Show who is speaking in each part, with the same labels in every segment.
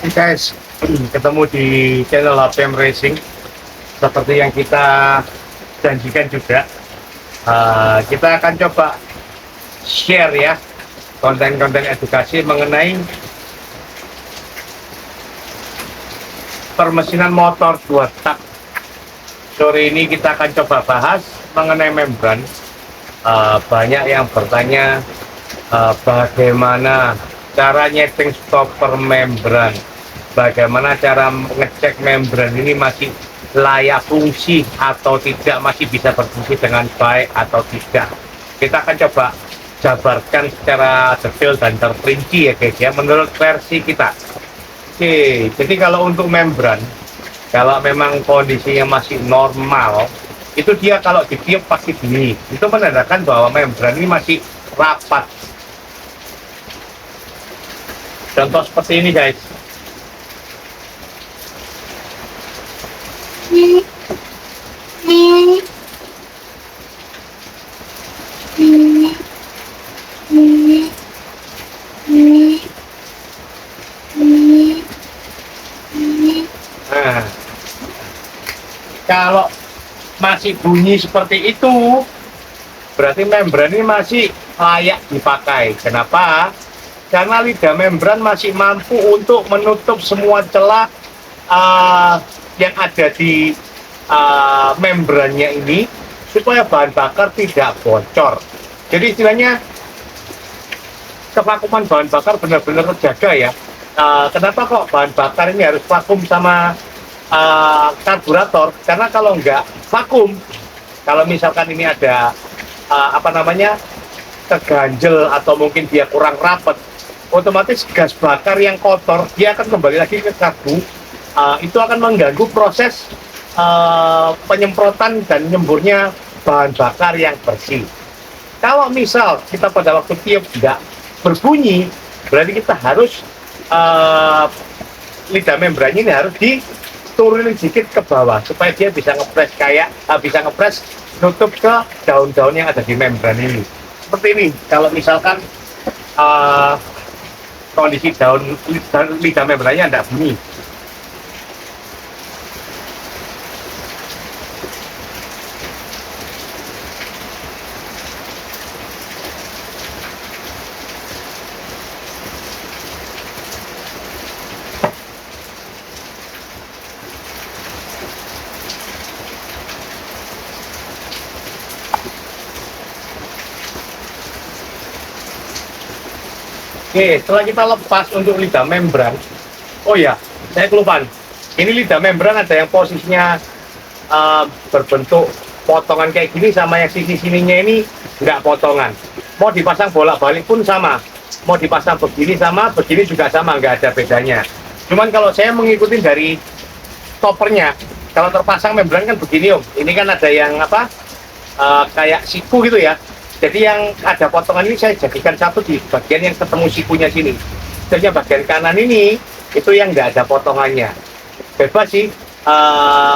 Speaker 1: Oke guys, ketemu di channel HPM Racing. Seperti yang kita janjikan juga, kita akan coba share ya konten-konten edukasi mengenai permesinan motor 2 tak. Sore ini kita akan coba bahas mengenai membran. Banyak yang bertanya bagaimana cara nyeting stopper membran, bagaimana cara ngecek membran ini masih layak fungsi atau tidak, masih bisa berfungsi dengan baik atau tidak. Kita akan coba jabarkan secara detail dan terperinci ya guys ya, menurut versi kita. Oke, jadi kalau untuk membran, kalau memang kondisinya masih normal, itu dia kalau ditiup pasti bunyi. Itu menandakan bahwa membran ini masih rapat. Contoh seperti ini guys. Nah, kalau masih bunyi seperti itu, berarti membran ini masih layak dipakai. Kenapa? Karena lidah membran masih mampu untuk menutup semua celah yang ada di membrannya ini, supaya bahan bakar tidak bocor. Jadi istilahnya kevakuman bahan bakar benar-benar terjaga ya. Kenapa kok bahan bakar ini harus vakum sama karburator? Karena kalau nggak vakum, kalau misalkan ini ada keganjel atau mungkin dia kurang rapat, otomatis gas bakar yang kotor dia akan kembali lagi ke karbu. Itu akan mengganggu proses penyemprotan dan nyemburnya bahan bakar yang bersih. Kalau misal kita pada waktu tiup tidak berbunyi, berarti kita harus lidah membrannya ini harus diturunin sedikit ke bawah supaya dia bisa ngepres bisa ngepres nutup ke daun-daun yang ada di membran ini. Seperti ini, kalau misalkan kondisi lidah membrannya tidak bunyi. Oke, setelah kita lepas untuk lidah membran, oh ya, saya kelupaan. Ini lidah membran ada yang posisinya berbentuk potongan kayak gini, sama yang sisi sininya ini nggak potongan. Mau dipasang bolak-balik pun sama, mau dipasang begini sama, begini juga sama, nggak ada bedanya. Cuman kalau saya mengikuti dari stoppernya, kalau terpasang membran kan begini om. Ini kan ada yang kayak siku gitu ya. Jadi yang ada potongan ini saya jadikan satu di bagian yang ketemu sikunya sini. Jadi bagian kanan ini itu yang nggak ada potongannya. Bebas sih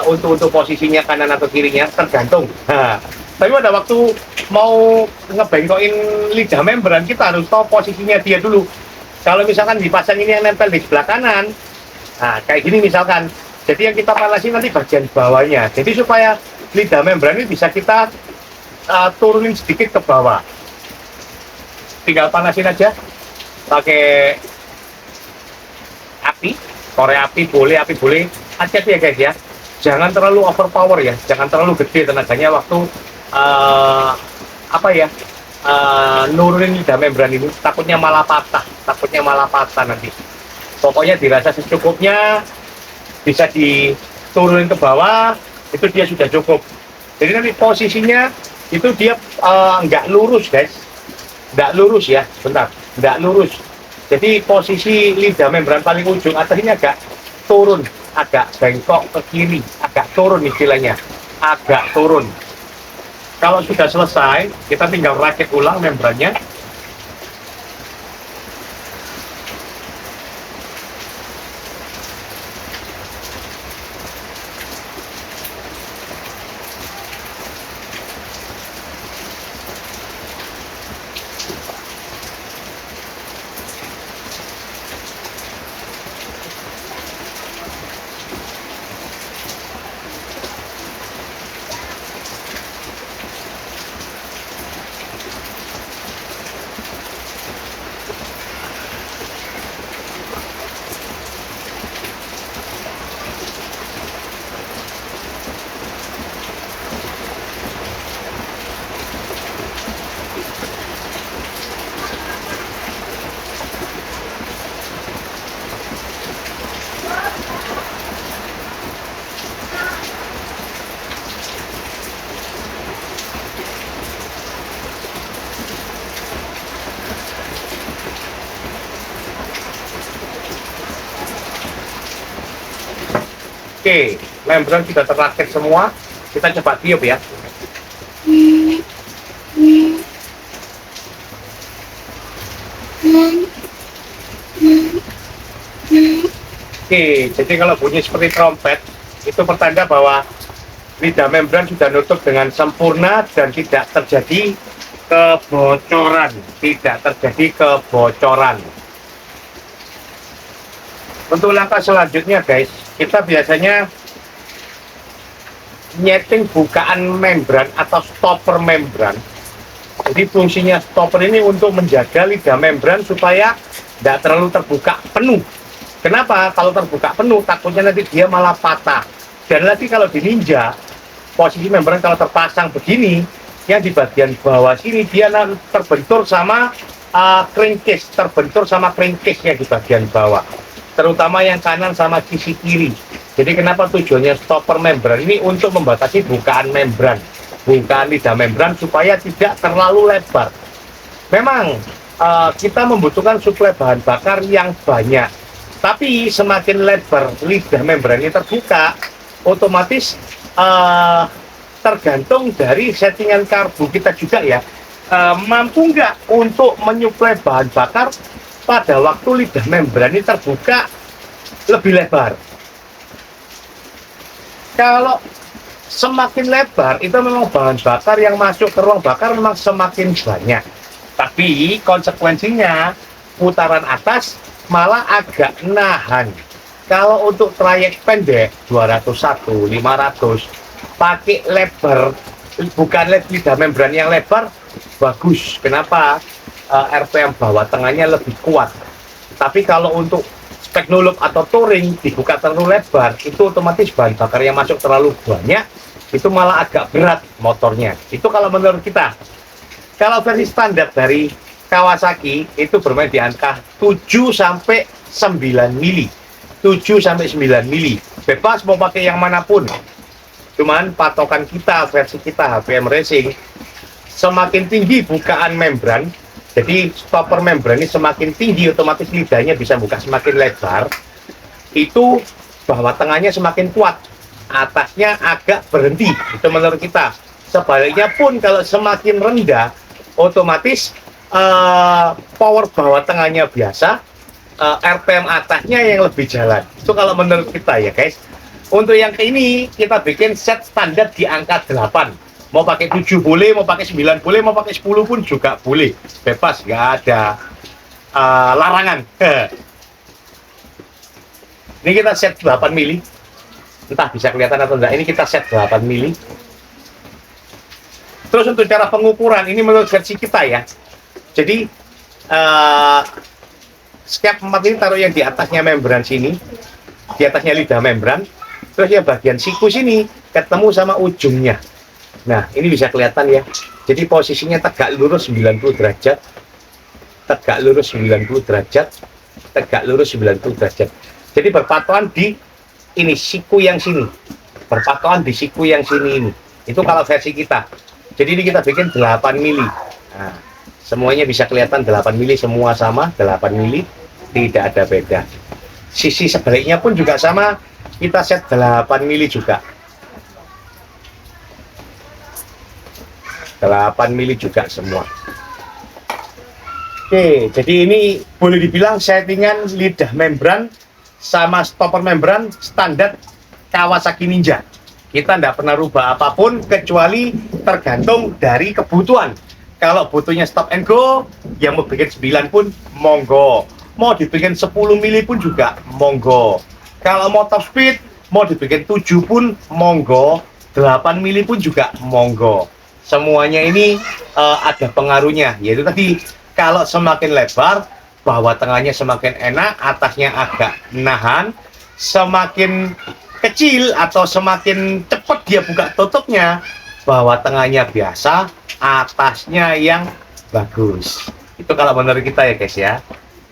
Speaker 1: untuk posisinya kanan atau kirinya, tergantung. Tapi pada waktu mau ngebengkokin lidah membran, kita harus tahu posisinya dia dulu. Kalau misalkan dipasang ini yang nempel di sebelah kanan, nah kayak gini misalkan. Jadi yang kita panasin nanti bagian bawahnya. Jadi supaya lidah membran ini bisa kita turunin sedikit ke bawah, tinggal panasin aja pakai api, korek api boleh, hati-hati ya guys ya, jangan terlalu overpower ya, jangan terlalu gede tenaganya waktu nurunin lidah membran ini, takutnya malah patah nanti. Pokoknya dirasa secukupnya, bisa diturunin ke bawah, itu dia sudah cukup. Jadi nanti posisinya itu dia nggak lurus guys, nggak lurus ya, bentar, nggak lurus. Jadi posisi lidah membran paling ujung atas ini agak turun, agak bengkok ke kiri, agak turun istilahnya, agak turun. Kalau sudah selesai, kita tinggal rakit ulang membrannya. Oke, membran sudah terrakit semua. Kita coba tiup ya. Oke, jadi kalau bunyi seperti trompet, itu pertanda bahwa lidah membran sudah nutup dengan sempurna dan tidak terjadi kebocoran. Tidak terjadi kebocoran. Untuk langkah selanjutnya guys, kita biasanya nyeting bukaan membran atau stopper membran. Jadi fungsinya stopper ini untuk menjaga lidah membran supaya tidak terlalu terbuka penuh. Kenapa? Kalau terbuka penuh takutnya nanti dia malah patah. Dan nanti kalau di Ninja, posisi membran kalau terpasang begini, yang di bagian bawah sini dia terbentur sama crankcase, terbentur sama crankcase yang di bagian bawah, terutama yang kanan sama sisi kiri. Jadi kenapa tujuannya stopper membran ini? Untuk membatasi bukaan membran, bukaan lidah membran supaya tidak terlalu lebar. Memang kita membutuhkan suplai bahan bakar yang banyak, tapi semakin lebar lidah membran ini terbuka, otomatis tergantung dari settingan karbu kita juga ya, mampu nggak untuk menyuplai bahan bakar pada waktu lidah membran ini terbuka lebih lebar. Kalau semakin lebar itu memang bahan bakar yang masuk ke ruang bakar memang semakin banyak, tapi konsekuensinya putaran atas malah agak nahan. Kalau untuk trayek pendek 201, 500 pakai lebar, bukan lidah membran yang lebar, bagus. Kenapa? RPM bawah tengahnya lebih kuat. Tapi kalau untuk teknolog atau touring dibuka terlalu lebar, itu otomatis bahan bakar yang masuk terlalu banyak, itu malah agak berat motornya. Itu kalau menurut kita. Kalau versi standar dari Kawasaki itu bermain di angka 7 sampai 9 mili. 7 sampai 9 mili. Bebas mau pakai yang manapun. Cuman patokan kita, versi kita HPM Racing, semakin tinggi bukaan membran, jadi stopper membran ini semakin tinggi, otomatis lidahnya bisa buka semakin lebar, itu bawah tengahnya semakin kuat, atasnya agak berhenti. Itu menurut kita. Sebaliknya pun kalau semakin rendah, otomatis power bawah tengahnya biasa, RPM atasnya yang lebih jalan. Itu kalau menurut kita ya guys. Untuk yang ini kita bikin set standar di angka 8. Mau pakai 7 boleh, mau pakai 9 boleh, mau pakai 10 pun juga boleh. Bebas, nggak ada larangan. Ini kita set 8 mili. Entah bisa kelihatan atau enggak, ini kita set 8 mili. Terus untuk cara pengukuran, ini menurut versi kita ya. Jadi skep 4 ini taruh yang di atasnya membran sini, di atasnya lidah membran. Terus ya bagian siku sini ketemu sama ujungnya. Nah ini bisa kelihatan ya. Jadi posisinya tegak lurus 90 derajat, tegak lurus 90 derajat, tegak lurus 90 derajat. Jadi berpatokan di ini siku yang sini, berpatokan di siku yang sini ini. Itu kalau versi kita. Jadi ini kita bikin 8 mili. Nah, semuanya bisa kelihatan 8 mili, semua sama 8 mili, tidak ada beda. Sisi sebaliknya pun juga sama, kita set 8 mili juga. 8 mili juga semua. Oke, jadi ini boleh dibilang settingan lidah membran sama stopper membran standar Kawasaki Ninja. Kita tidak pernah rubah apapun kecuali tergantung dari kebutuhan. Kalau butuhnya stop and go, yang mau bikin 9 pun monggo. Mau dibikin 10 mili pun juga monggo. Kalau mau top speed, mau dibikin 7 pun monggo, 8 mili pun juga monggo. Semuanya ini ada pengaruhnya, yaitu tadi kalau semakin lebar, bawah tengahnya semakin enak, atasnya agak nahan. Semakin kecil atau semakin cepat dia buka tutupnya, bawah tengahnya biasa, atasnya yang bagus. Itu kalau menurut kita ya guys ya.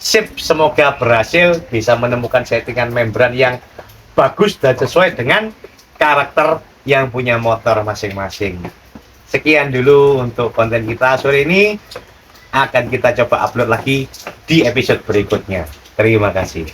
Speaker 1: Sip, semoga berhasil bisa menemukan settingan membran yang bagus dan sesuai dengan karakter yang punya motor masing-masing. Sekian dulu untuk konten kita sore ini. Akan kita coba upload lagi di episode berikutnya. Terima kasih.